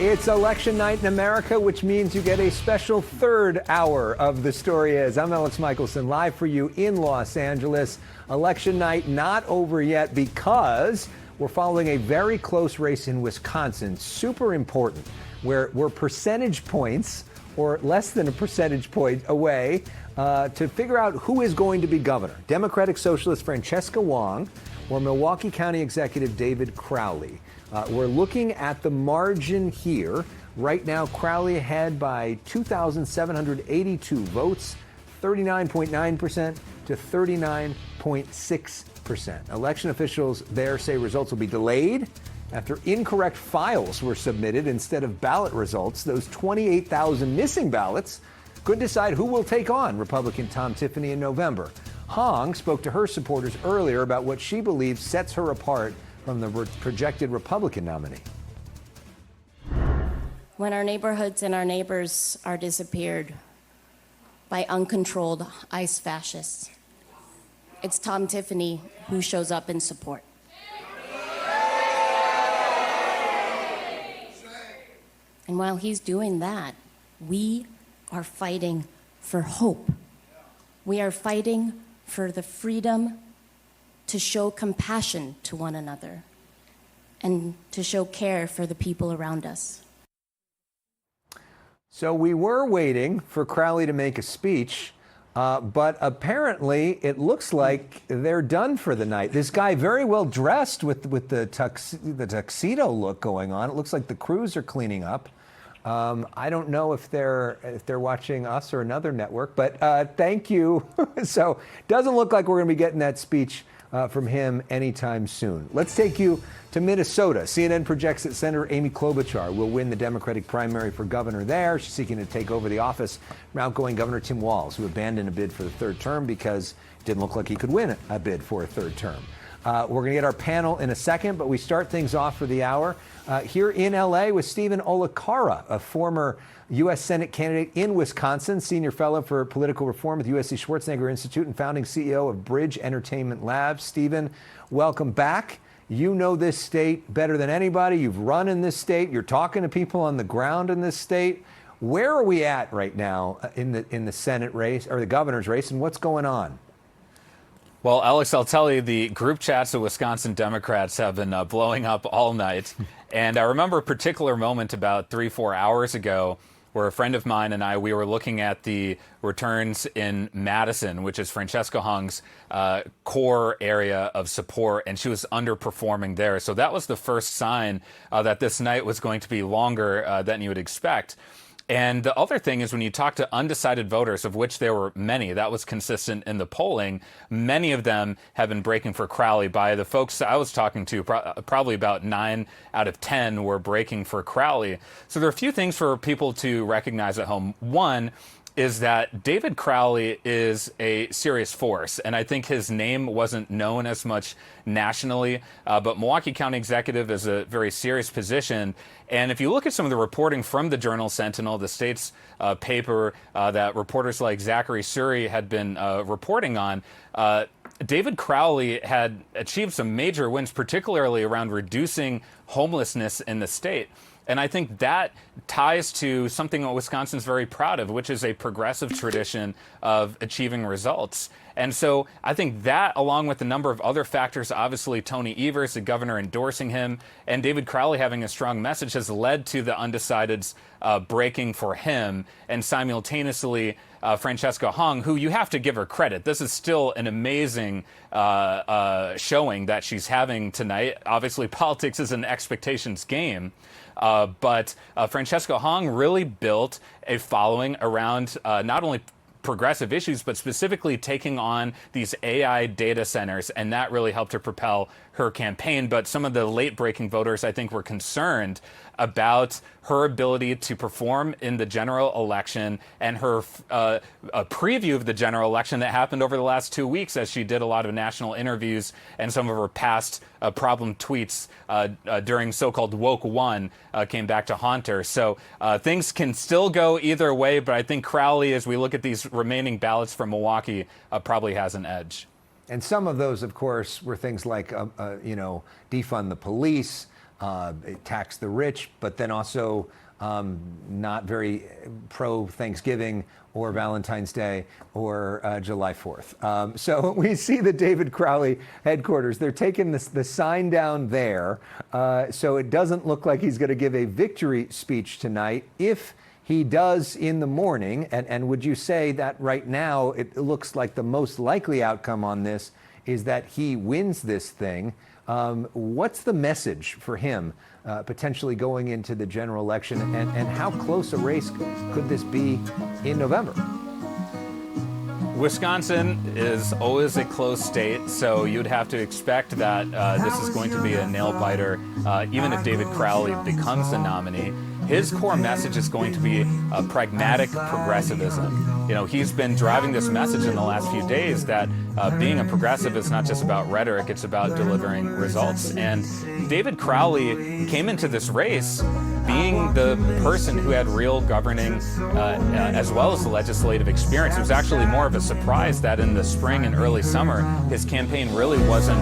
It's election night in America, which means you get a special third hour of The Story Is. I'm Alex Michelson, live for you in Los Angeles. Election night not over yet because we're following a very close race in Wisconsin, super important, where we're percentage points or less than a percentage point away to figure out who is going to be governor. Democratic Socialist Francesca Wong or Milwaukee County Executive David Crowley. We're looking at the margin here. Right now, Crowley ahead by 2,782 votes, 39.9% to 39.6%. Election officials there say results will be delayed after incorrect files were submitted instead of ballot results. Those 28,000 missing ballots could decide who will take on Republican Tom Tiffany in November. Hong spoke to her supporters earlier about what she believes sets her apart from the projected Republican nominee. When our neighborhoods and our neighbors are disappeared by uncontrolled ICE fascists, it's Tom Tiffany who shows up in support. And while he's doing that, we are fighting for hope. We are fighting for the freedom to show compassion to one another and to show care for the people around us. So we were waiting for Crowley to make a speech, but apparently it looks like they're done for the night. This guy very well dressed with the tuxedo look going on. It looks like the crews are cleaning up. I don't know if they're watching us or another network, but thank you. So doesn't look like we're going to be getting that speech from him anytime soon. Let's take you to Minnesota. CNN projects that Senator Amy Klobuchar will win the Democratic primary for governor there. She's seeking to take over the office from outgoing Governor Tim Walz, who abandoned a bid for the third term because it didn't look like he could win a bid for a third term. We're going to get our panel in a second, but we start things off for the hour here in L.A. with Stephen Olakara, a former U.S. Senate candidate in Wisconsin, senior fellow for political reform at the USC Schwarzenegger Institute and founding CEO of Bridge Entertainment Labs. Stephen, welcome back. You know this state better than anybody. You've run in this state. You're talking to people on the ground in this state. Where are we at right now in the Senate race or the governor's race, and what's going on? Well, Alex, I'll tell you, the group chats of Wisconsin Democrats have been blowing up all night. And I remember a particular moment about 3-4 hours ago where a friend of mine and we were looking at the returns in Madison, which is Francesca Hong's core area of support, and she was underperforming there. So that was the first sign that this night was going to be longer than you would expect. And the other thing is when you talk to undecided voters, of which there were many, that was consistent in the polling, many of them have been breaking for Crowley. By the folks I was talking to, probably about 9 out of 10 were breaking for Crowley. So there are a few things for people to recognize at home. One is that David Crowley is a serious force, and I think his name wasn't known as much nationally, but Milwaukee County Executive is a very serious position. And if you look at some of the reporting from the Journal-Sentinel, the state's paper that reporters like Zachary Suri had been reporting on, David Crowley had achieved some major wins, particularly around reducing homelessness in the state. And I think that ties to something that Wisconsin's very proud of, which is a progressive tradition of achieving results. And so I think that, along with a number of other factors, obviously Tony Evers, the governor, endorsing him, and David Crowley having a strong message, has led to the undecideds breaking for him. And simultaneously, Francesca Hong, who you have to give her credit. This is still an amazing showing that she's having tonight. Obviously, politics is an expectations game. But Francesca Hong really built a following around not only progressive issues, but specifically taking on these AI data centers, and that really helped to propel her campaign. But some of the late-breaking voters, I think, were concerned about her ability to perform in the general election and her a preview of the general election that happened over the last 2 weeks, as she did a lot of national interviews and some of her past problem tweets during so-called Woke One came back to haunt her. So things can still go either way, but I think Crowley, as we look at these remaining ballots from Milwaukee, probably has an edge. And some of those, of course, were things like, defund the police, tax the rich, but then also not very pro-Thanksgiving or Valentine's Day or July 4th. So we see the David Crowley headquarters. They're taking the sign down there, so it doesn't look like he's going to give a victory speech tonight. If he does in the morning, and would you say that right now it looks like the most likely outcome on this is that he wins this thing? What's the message for him potentially going into the general election, and how close a race could this be in November? Wisconsin is always a close state, so you'd have to expect that this is going to be a nail-biter, even if David Crowley becomes the nominee. His core message is going to be pragmatic progressivism. You know, he's been driving this message in the last few days that being a progressive is not just about rhetoric, it's about delivering results. And David Crowley came into this race being the person who had real governing as well as the legislative experience. It was actually more of a surprise that in the spring and early summer, his campaign really wasn't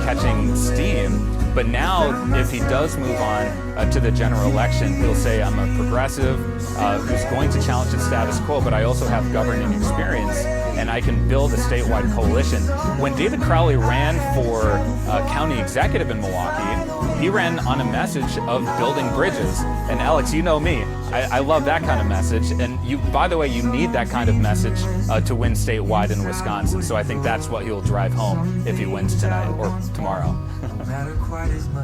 catching steam. But now, if he does move on to the general election, he'll say, I'm a progressive who's going to challenge the status quo, but I also have governing experience, and I can build a statewide coalition. When David Crowley ran for county executive in Milwaukee, he ran on a message of building bridges. And Alex, you know me, I love that kind of message. And you, by the way, you need that kind of message to win statewide in Wisconsin. So I think that's what he'll drive home if he wins tonight or tomorrow.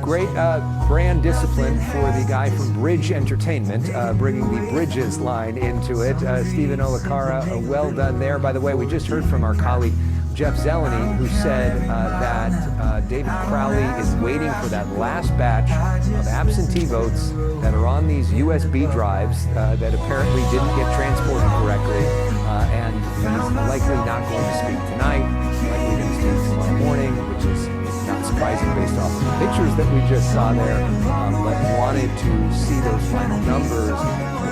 Great brand discipline for the guy from Bridge Entertainment, bringing the Bridges line into it. Stephen Olacara, well done there. By the way, we just heard from our colleague Jeff Zeleny, who said that David Crowley is waiting for that last batch of absentee votes that are on these USB drives that apparently didn't get transported correctly, and he's likely not going to speak tonight, likely going to speak tomorrow morning, which is not surprising based off of the pictures that we just saw there, but wanted to see those final numbers,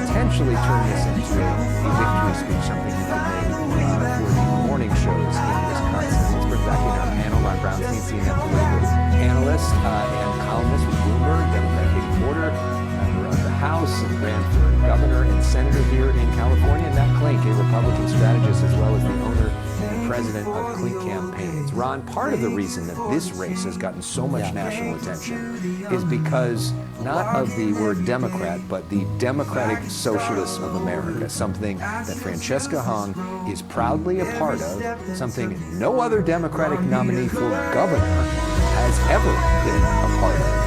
potentially turn this into a victory speech, something he could make for the morning shows in Wisconsin. Let's bring back in our panel. Ron Brownstein, CNN political analyst and columnist with Bloomberg, Democrat Katie Porter, member of the House, and ran for governor and senator here in California, and Matt Klink, a Republican strategist as well as the owner and president of Klink Campaigns. Ron, part of the reason that this race has gotten so much national attention is because not of the word Democrat, but the Democratic Socialists of America, something that Francesca Hong is proudly a part of, something no other Democratic nominee for governor has ever been a part of.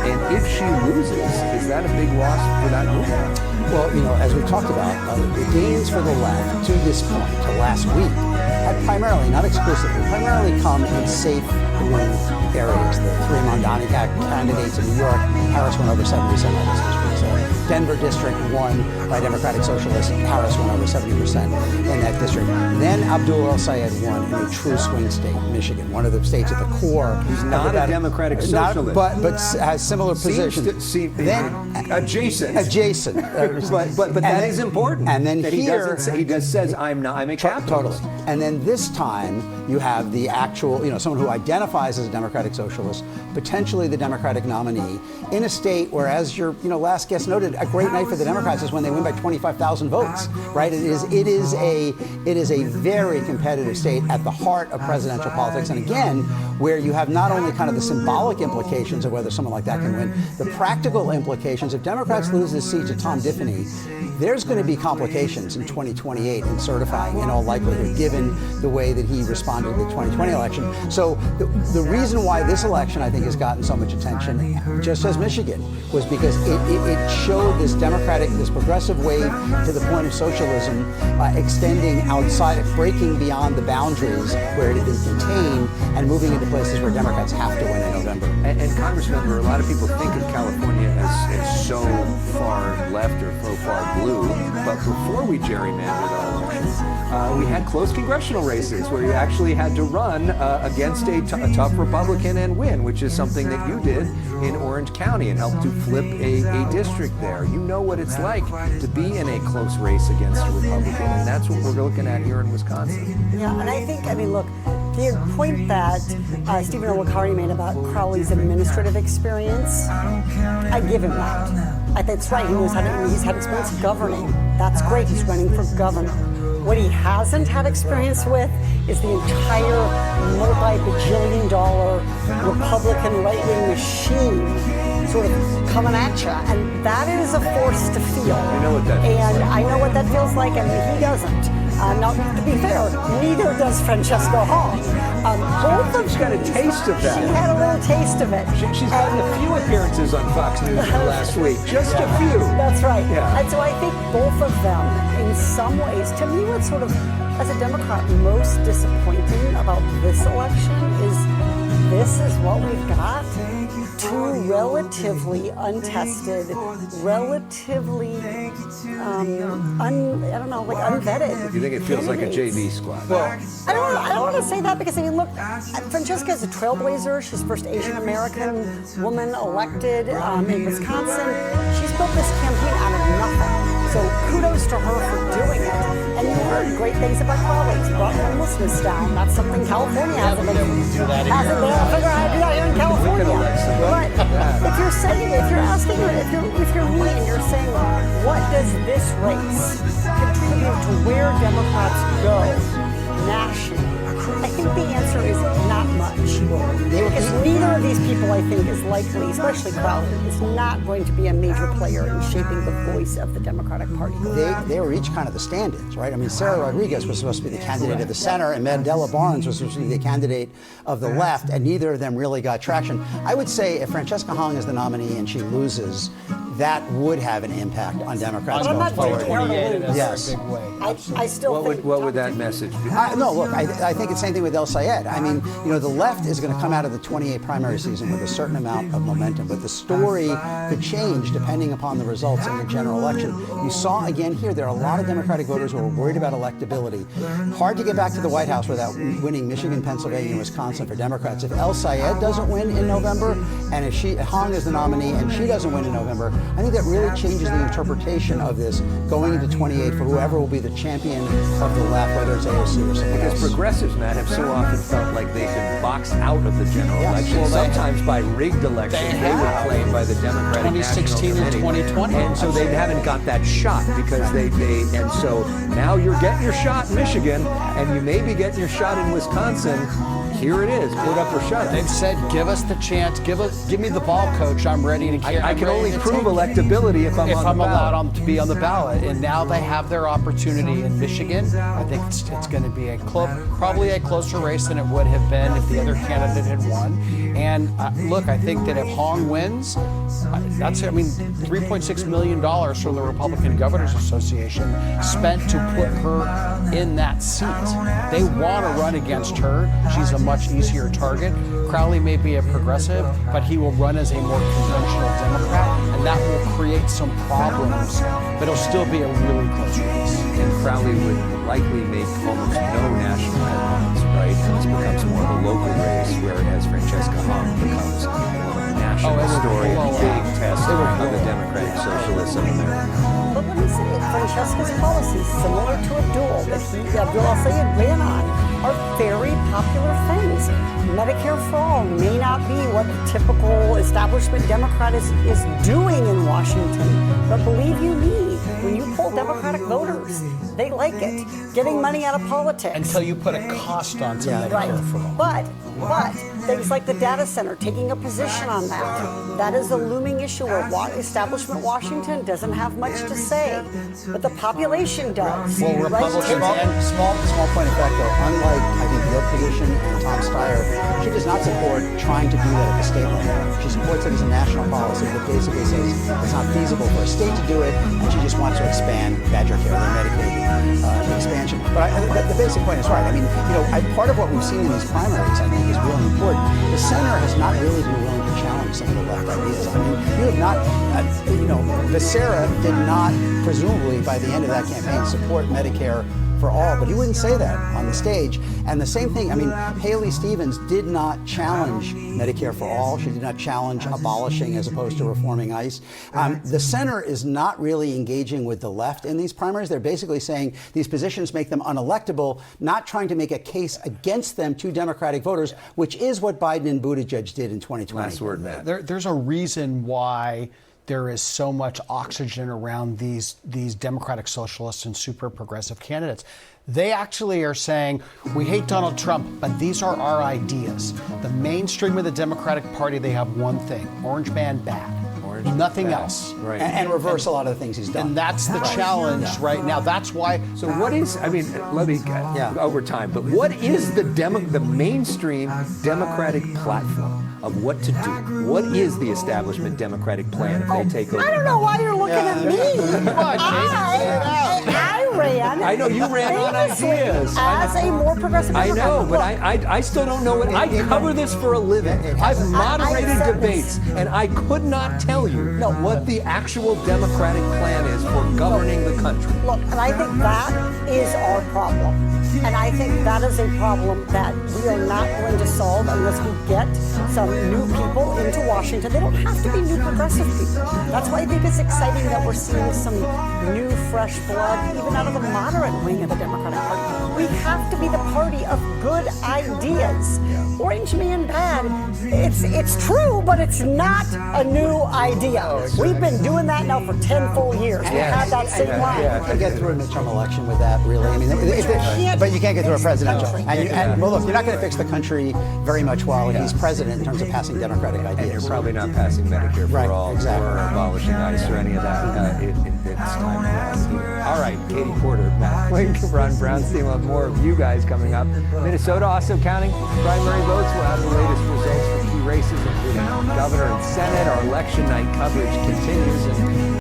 And if she loses, is that a big loss for that movement? Well, you know, as we've talked about, the gains for the left to this point, to last week, have primarily, not exclusively, primarily come in safe blue areas. The three Mondani candidates in New York, Harris won over 70% of this district. So Denver district won by Democratic Socialists. Harris won over 70% in that district. Then Abdul El-Sayed won in a true swing state, Michigan, one of the states at the core. Who's not a Democratic Socialist. But has similar positions. Adjacent. But that is important. And then that here he just says I'm a capitalist. Totally. And then this time you have the actual, you know, someone who identifies as a Democratic Socialist, potentially the Democratic nominee, in a state where, as your last guest noted, a great night for the Democrats is when they win by 25,000 votes. Right? It is a very competitive state at the heart of presidential politics, and again, where you have not only kind of the symbolic implications of whether someone like that can win, the practical implications. If Democrats lose this seat to Tom Diffany, there's going to be complications in 2028 in certifying, in all likelihood, given the way that he responded to the 2020 election. So the reason why this election, I think, has gotten so much attention, just as Michigan, was because it showed this democratic, this progressive wave to the point of socialism extending outside, breaking beyond the boundaries where it had been contained and moving into places where Democrats have to win in November. And Congressmember, a lot of people think of California as so far left or so far blue, but before we gerrymandered our elections, we had close congressional races where you actually had to run against a tough Republican and win, which is something that you did in Orange County and helped to flip a district there. You know what it's like to be in a close race against a Republican, and that's what we're looking at here in Wisconsin. Yeah, and I think, look, the point that Stephen O'Leary made about Crowley's administrative experience, I give him that. I think that's right. He's had experience governing. That's great. He's running for governor. What he hasn't had experience with is the entire multi-bajillion-dollar Republican right-wing machine sort of coming at you, and that is a force to feel. You know what that feels and like. I know what that feels like, and he doesn't. Now, to be fair, neither does Francesca Hong. Both of She's got a taste of that. She had a little taste of it. She's gotten a few appearances on Fox News in the last week, just a few. That's right. Yeah. And so I think both of them, in some ways, to me, what's sort of, as a Democrat, most disappointing about this election is this is what we've got. Two relatively untested, relatively, unvetted. You think it feels like a candidates. JV squad? Well, I don't want to say that because, I mean, look, Francesca is a trailblazer. She's the first Asian American woman elected in Wisconsin. She's built this campaign out of nothing. So kudos to her for doing it. And you heard great things about Crowley. It's brought homelessness down. That's something California hasn't been able to do that here. Hasn't been able to figure out how to do that here in California. But if you're saying, if you're asking, if you're me and you're saying, what does this race contribute to where Democrats go nationally? I think the answer is not much. Because neither of these people, I think, is likely, especially Crowley, is not going to be a major player in shaping the voice of the Democratic Party. They were each kind of the stand-ins, right? I mean, Sarah Rodriguez was supposed to be the candidate of the center, and Mandela Barnes was supposed to be the candidate of the left, and neither of them really got traction. I would say if Francesca Hong is the nominee and she loses, that would have an impact on Democrats But I'm going not saying forward. her to lose. Yes. I still think. What would that message be? No, look, I think it's the same thing with El Sayed. I mean, you know, the left is going to come out of the 28 primary season with a certain amount of momentum, but the story could change depending upon the results in the general election. You saw again here, there are a lot of Democratic voters who are worried about electability. Hard to get back to the White House without winning Michigan, Pennsylvania, and Wisconsin for Democrats. If El Sayed doesn't win in November, and if Hong is the nominee and she doesn't win in November, I think that really changes the interpretation of this going into 28 for whoever will be the champion of the left, whether it's AOC or someone Because else. progressives, Matt, have so often felt like they've been boxed out of the general Yes. election, Well, sometimes by rigged elections. They were claimed by the Democratic 2016 and National Committee. 2020. And so they haven't got that shot because and so now you're getting your shot in Michigan, and you may be getting your shot in Wisconsin. Here it is. Put up or shut up. They've said, give us the chance, give me the ball, coach. I'm ready to I can only prove electability if I'm on the ballot. allowed to be on the ballot. And now they have their opportunity in Michigan. I think it's going to be probably a closer race than it would have been if the other candidate had won. And look, I think that if Hong wins, that's $3.6 million from the Republican Governors Association spent to put her in that seat. They want to run against her. She's a much easier target. Crowley may be a progressive, but he will run as a more conventional Democrat, and that will create some problems, but it'll still be a really close race. And Crowley would likely make almost no national headlines, right? This becomes more of a local race, whereas Francesca Hong becomes more of a national story, a big test of the Democratic Socialists of America. But let me say, Francesca's policies, similar to Abdul, that Abdul al-Sayed ran on, are very popular things. Medicare for all may not be what the typical establishment Democrat is doing in Washington, but believe you me, when you poll Democratic voters, they like it. Getting money out of politics. Until you put a cost on to Medicare Right. for all. But things like the data center, taking a position on that is a looming issue where establishment Washington doesn't have much to say, but the population does. Well, Republicans and Small point of fact, though, unlike, I think, your position and Tom Steyer, she does not support trying to do that at the state level. She supports it as a national policy that basically says it's not feasible for a state to do it, and she just wants to expand Badger Care, their Medicaid expansion. But the basic point is right. I mean, part of what we've seen in these primaries, I think, is really important. The center has not really been willing to challenge some of the left ideas. I mean, you have not, Becerra did not, presumably by the end of that campaign, support Medicare for all, but he wouldn't say that on the stage. And the same thing, I mean, Haley Stevens did not challenge Medicare for all. She did not challenge abolishing as opposed to reforming ICE. The center is not really engaging with the left in these primaries. They're basically saying these positions make them unelectable, not trying to make a case against them to Democratic voters, which is what Biden and Buttigieg did in 2020. Last word, Matt. There's a reason why there is so much oxygen around these Democratic socialists and super progressive candidates. They actually are saying, we hate Donald Trump, but these are our ideas. The mainstream of the Democratic Party, they have one thing: orange man bad. Nothing else. Right. And reverse a lot of the things he's done. And that's the challenge right now. That's why. So what is, I mean, let me, over time, but what is the mainstream Democratic platform of what to do? What is the establishment Democratic plan if they take over? I don't know why you're looking at me. I ran. I know you ran on ideas. As a more progressive I Democrat. know, but Look, I still don't know what. I cover this for a living. I've moderated said debates, and I could not tell you what the actual Democratic plan is for governing the country. Look, and I think that is our problem. And I think that is a problem that we are not going to solve unless we get some new people into Washington. They don't have to be new progressive people. That's why I think it's exciting that we're seeing some new, fresh blood, even out of the moderate wing of the Democratic Party. We have to be the party of good ideas. Orange man bad, it's true, but it's not a new idea. We've been doing that now for 10 full years. We had that same line. Yeah, to get through a midterm election with that, really. I mean, but you can't get through a presidential. And well, look, you're not going to fix the country very much while he's president in terms of passing Democratic ideas. And you're probably not passing Medicare for all or abolishing ICE or any of that. It's time around here. All right, Katie Porter, Matt Link, Ron Brownstein. We'll have more of you guys coming up. Minnesota also counting primary votes. We'll have the latest results for key races, including governor and Senate. Our election night coverage continues. And